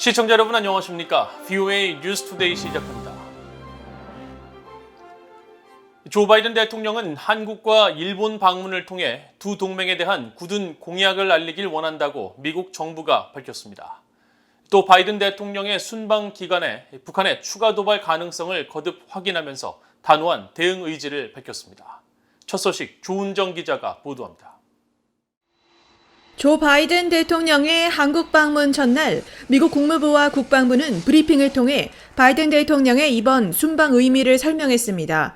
시청자 여러분 안녕하십니까? VOA 뉴스투데이 시작합니다. 조 바이든 대통령은 한국과 일본 방문을 통해 두 동맹에 대한 굳은 공약을 알리길 원한다고 미국 정부가 밝혔습니다. 또 바이든 대통령의 순방 기간에 북한의 추가 도발 가능성을 거듭 확인하면서 단호한 대응 의지를 밝혔습니다. 첫 소식 조은정 기자가 보도합니다. 조 바이든 대통령의 한국 방문 전날 미국 국무부와 국방부는 브리핑을 통해 바이든 대통령의 이번 순방 의미를 설명했습니다.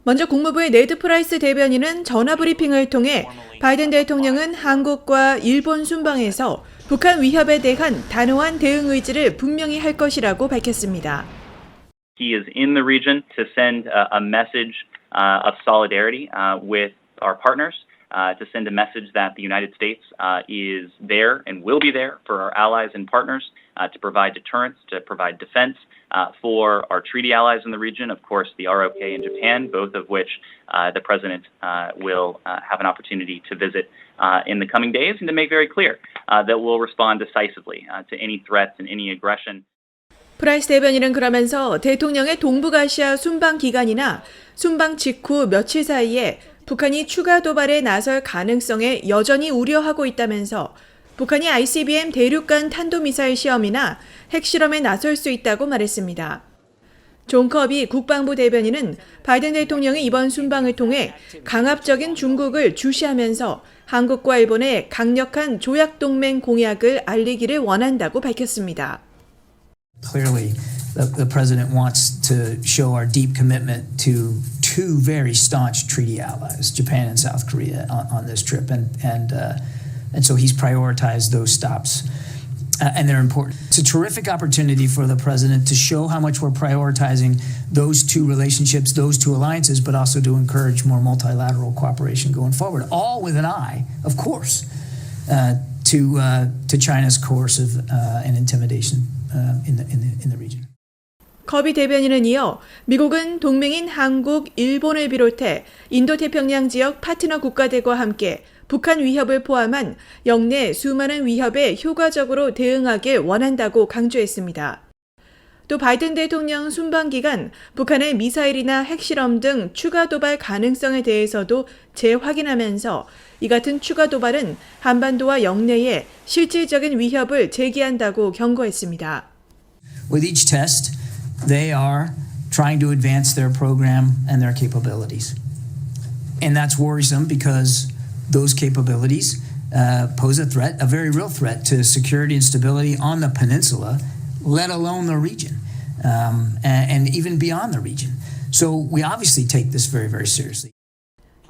먼저 국무부의 네드 프라이스 대변인은 전화 브리핑을 통해 바이든 대통령은 한국과 일본 순방에서 북한 위협에 대한 단호한 대응 의지를 분명히 할 것이라고 밝혔습니다. He is in the region to send a message of solidarity with our partners. To send a message that the United States is there and will be there for our allies and partners, to provide deterrence, to provide defense for our treaty allies in the region, of course, the ROK and Japan, both of which the President will have an opportunity to visit in the coming days, and to make very clear that we'll respond decisively to any threats and any aggression. 프라이스 대변인은 그러면서 대통령의 동북아시아 순방 기간이나 순방 직후 며칠 사이에 북한이 추가 도발에 나설 가능성에 여전히 우려하고 있다면서 북한이 ICBM 대륙간 탄도미사일 시험이나 핵실험에 나설 수 있다고 말했습니다. 존 커비 국방부 대변인은 바이든 대통령이 이번 순방을 통해 강압적인 중국을 주시하면서 한국과 일본의 강력한 조약동맹 공약을 알리기를 원한다고 밝혔습니다. Clearly, the president wants to show our deep commitment to two very staunch treaty allies, Japan and South Korea, on this trip, and so he's prioritized those stops, and they're important. It's a terrific opportunity for the president to show how much we're prioritizing those two relationships, those two alliances, but also to encourage more multilateral cooperation going forward, all with an eye, of course, to China's coercive and intimidation in the region. 커비 대변인은 이어 미국은 동맹인 한국, 일본을 비롯해 인도태평양 지역 파트너 국가들과 함께 북한 위협을 포함한 영내 수많은 위협에 효과적으로 대응하길 원한다고 강조했습니다. 또 바이든 대통령 순방 기간 북한의 미사일이나 핵실험 등 추가 도발 가능성에 대해서도 재확인하면서 이 같은 추가 도발은 한반도와 영내에 실질적인 위협을 제기한다고 경고했습니다. With each test, they are trying to advance their program and their capabilities. And that's worrisome because those capabilities pose a threat, a very real threat to security and stability on the peninsula, let alone the region, and even beyond the region. So we obviously take this very, very seriously.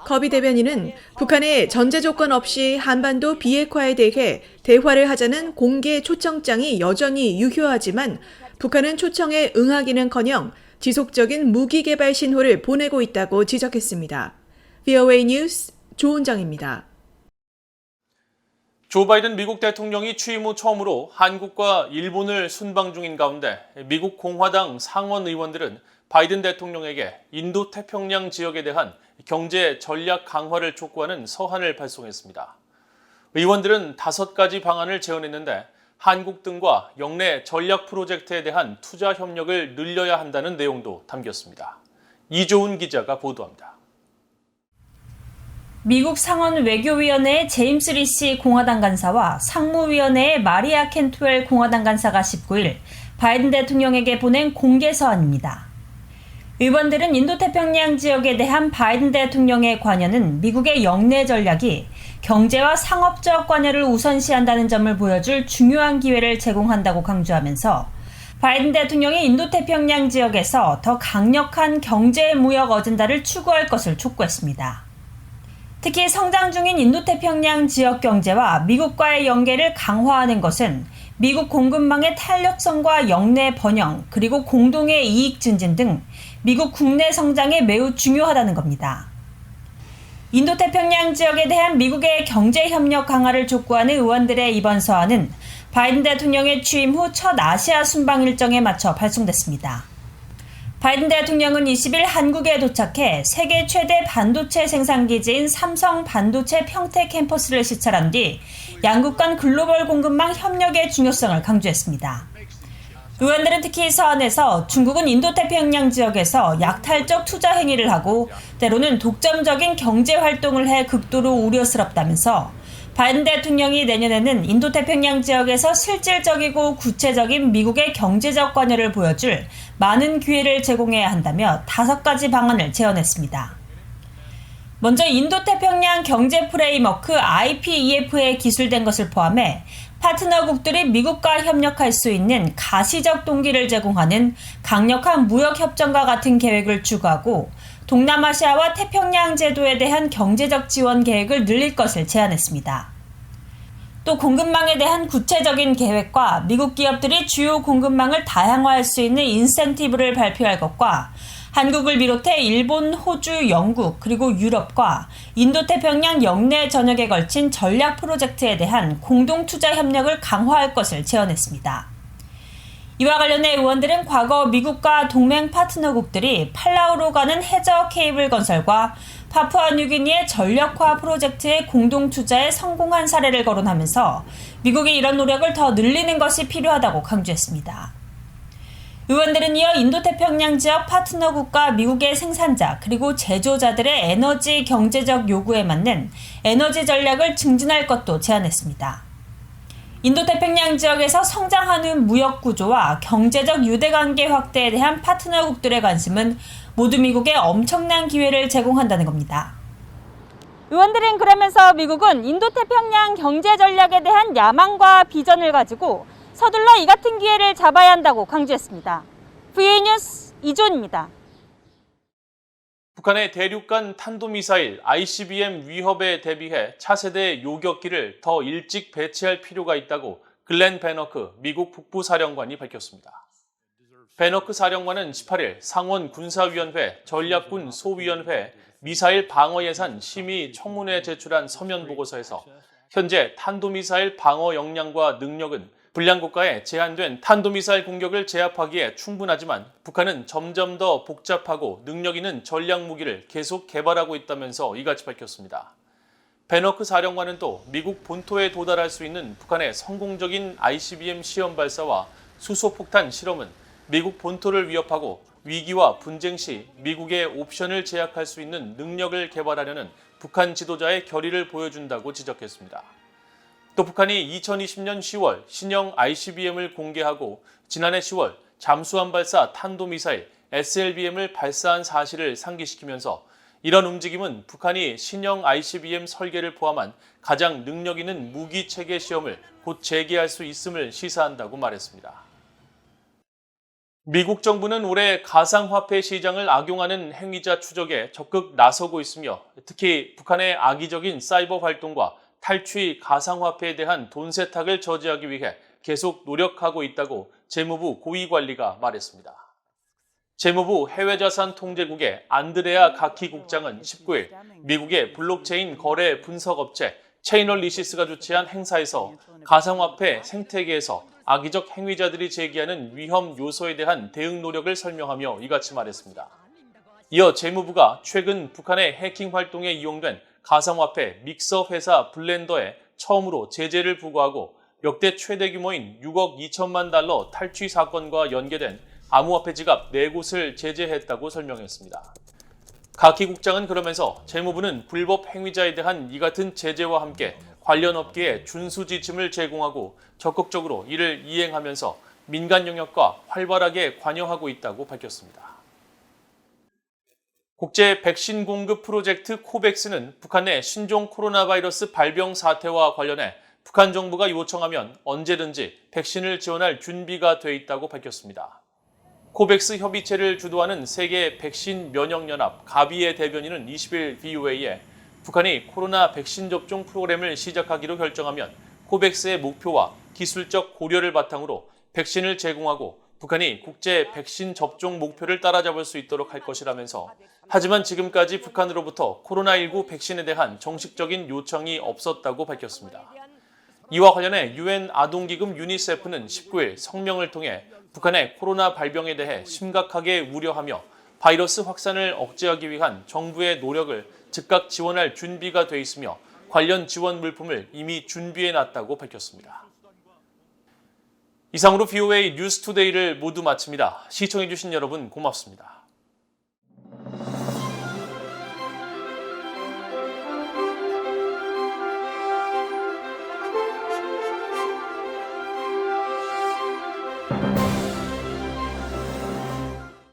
커비 대변인은 북한의 전제 조건 없이 한반도 비핵화에 대해 대화를 하자는 공개 초청장이 여전히 유효하지만 북한은 초청에 응하기는커녕 지속적인 무기 개발 신호를 보내고 있다고 지적했습니다. VOA 뉴스 조은정입니다. 조 바이든 미국 대통령이 취임 후 처음으로 한국과 일본을 순방 중인 가운데 미국 공화당 상원 의원들은 바이든 대통령에게 인도태평양 지역에 대한 경제 전략 강화를 촉구하는 서한을 발송했습니다. 의원들은 5가지 방안을 제언했는데 한국 등과 영내 전략 프로젝트에 대한 투자 협력을 늘려야 한다는 내용도 담겼습니다. 이조은 기자가 보도합니다. 미국 상원 외교위원회의 제임스 리시 공화당 간사와 상무위원회의 마리아 켄트웰 공화당 간사가 19일 바이든 대통령에게 보낸 공개 서한입니다. 의원들은 인도태평양 지역에 대한 바이든 대통령의 관여는 미국의 영내 전략이 경제와 상업적 관여를 우선시한다는 점을 보여줄 중요한 기회를 제공한다고 강조하면서 바이든 대통령이 인도태평양 지역에서 더 강력한 경제 무역 어젠다를 추구할 것을 촉구했습니다. 특히 성장 중인 인도태평양 지역 경제와 미국과의 연계를 강화하는 것은 미국 공급망의 탄력성과 영내 번영, 그리고 공동의 이익 증진 등 미국 국내 성장에 매우 중요하다는 겁니다. 인도태평양 지역에 대한 미국의 경제협력 강화를 촉구하는 의원들의 이번 서한은 바이든 대통령의 취임 후 첫 아시아 순방 일정에 맞춰 발송됐습니다. 바이든 대통령은 20일 한국에 도착해 세계 최대 반도체 생산기지인 삼성 반도체 평택 캠퍼스를 시찰한 뒤 양국 간 글로벌 공급망 협력의 중요성을 강조했습니다. 의원들은 특히 서한에서 중국은 인도태평양 지역에서 약탈적 투자 행위를 하고 때로는 독점적인 경제 활동을 해 극도로 우려스럽다면서 바이든 대통령이 내년에는 인도태평양 지역에서 실질적이고 구체적인 미국의 경제적 관여를 보여줄 많은 기회를 제공해야 한다며 5가지 방안을 제언했습니다. 먼저 인도태평양 경제 프레임워크 IPEF에 기술된 것을 포함해 파트너국들이 미국과 협력할 수 있는 가시적 동기를 제공하는 강력한 무역협정과 같은 계획을 추구하고 동남아시아와 태평양 제도에 대한 경제적 지원 계획을 늘릴 것을 제안했습니다. 또 공급망에 대한 구체적인 계획과 미국 기업들이 주요 공급망을 다양화할 수 있는 인센티브를 발표할 것과 한국을 비롯해 일본, 호주, 영국, 그리고 유럽과 인도태평양 영내 전역에 걸친 전략 프로젝트에 대한 공동투자 협력을 강화할 것을 제언했습니다. 이와 관련해 의원들은 과거 미국과 동맹 파트너국들이 팔라우로 가는 해저 케이블 건설과 파푸아뉴기니의 전력화 프로젝트의 공동투자에 성공한 사례를 거론하면서 미국이 이런 노력을 더 늘리는 것이 필요하다고 강조했습니다. 의원들은 이어 인도태평양 지역 파트너국과 미국의 생산자 그리고 제조자들의 에너지 경제적 요구에 맞는 에너지 전략을 증진할 것도 제안했습니다. 인도태평양 지역에서 성장하는 무역 구조와 경제적 유대관계 확대에 대한 파트너국들의 관심은 모두 미국에 엄청난 기회를 제공한다는 겁니다. 의원들은 그러면서 미국은 인도태평양 경제 전략에 대한 야망과 비전을 가지고 서둘러 이 같은 기회를 잡아야 한다고 강조했습니다. VA 뉴스 이존입니다. 북한의 대륙간 탄도미사일 ICBM 위협에 대비해 차세대 요격기를 더 일찍 배치할 필요가 있다고 글렌 베너크 미국 북부사령관이 밝혔습니다. 베너크 사령관은 18일 상원 군사위원회 전략군 소위원회 미사일 방어 예산 심의 청문회에 제출한 서면 보고서에서 현재 탄도미사일 방어 역량과 능력은 불량 국가의 제한된 탄도미사일 공격을 제압하기에 충분하지만 북한은 점점 더 복잡하고 능력 있는 전략 무기를 계속 개발하고 있다면서 이같이 밝혔습니다. 베너크 사령관은 또 미국 본토에 도달할 수 있는 북한의 성공적인 ICBM 시험 발사와 수소폭탄 실험은 미국 본토를 위협하고 위기와 분쟁 시 미국의 옵션을 제약할 수 있는 능력을 개발하려는 북한 지도자의 결의를 보여준다고 지적했습니다. 또 북한이 2020년 10월 신형 ICBM을 공개하고 지난해 10월 잠수함 발사 탄도미사일 SLBM을 발사한 사실을 상기시키면서 이런 움직임은 북한이 신형 ICBM 설계를 포함한 가장 능력 있는 무기 체계 시험을 곧 재개할 수 있음을 시사한다고 말했습니다. 미국 정부는 올해 가상화폐 시장을 악용하는 행위자 추적에 적극 나서고 있으며 특히 북한의 악의적인 사이버 활동과 탈취 가상화폐에 대한 돈 세탁을 저지하기 위해 계속 노력하고 있다고 재무부 고위관리가 말했습니다. 재무부 해외자산통제국의 안드레아 가키 국장은 19일 미국의 블록체인 거래 분석업체 체이널리시스가 주최한 행사에서 가상화폐 생태계에서 악의적 행위자들이 제기하는 위험 요소에 대한 대응 노력을 설명하며 이같이 말했습니다. 이어 재무부가 최근 북한의 해킹 활동에 이용된 가상화폐 믹서 회사 블렌더에 처음으로 제재를 부과하고 역대 최대 규모인 6억 2천만 달러 탈취 사건과 연계된 암호화폐 지갑 4곳을 제재했다고 설명했습니다. 가키 국장은 그러면서 재무부는 불법 행위자에 대한 이 같은 제재와 함께 관련 업계에 준수 지침을 제공하고 적극적으로 이를 이행하면서 민간 영역과 활발하게 관여하고 있다고 밝혔습니다. 국제 백신 공급 프로젝트 코백스는 북한 내 신종 코로나 바이러스 발병 사태와 관련해 북한 정부가 요청하면 언제든지 백신을 지원할 준비가 돼 있다고 밝혔습니다. 코백스 협의체를 주도하는 세계 백신 면역연합 가비의 대변인은 20일 VOA에 북한이 코로나 백신 접종 프로그램을 시작하기로 결정하면 코백스의 목표와 기술적 고려를 바탕으로 백신을 제공하고 북한이 국제 백신 접종 목표를 따라잡을 수 있도록 할 것이라면서 하지만 지금까지 북한으로부터 코로나19 백신에 대한 정식적인 요청이 없었다고 밝혔습니다. 이와 관련해 UN 아동기금 유니세프는 19일 성명을 통해 북한의 코로나 발병에 대해 심각하게 우려하며 바이러스 확산을 억제하기 위한 정부의 노력을 즉각 지원할 준비가 돼 있으며 관련 지원 물품을 이미 준비해 놨다고 밝혔습니다. 이상으로 VOA 뉴스투데이를 모두 마칩니다. 시청해주신 여러분 고맙습니다.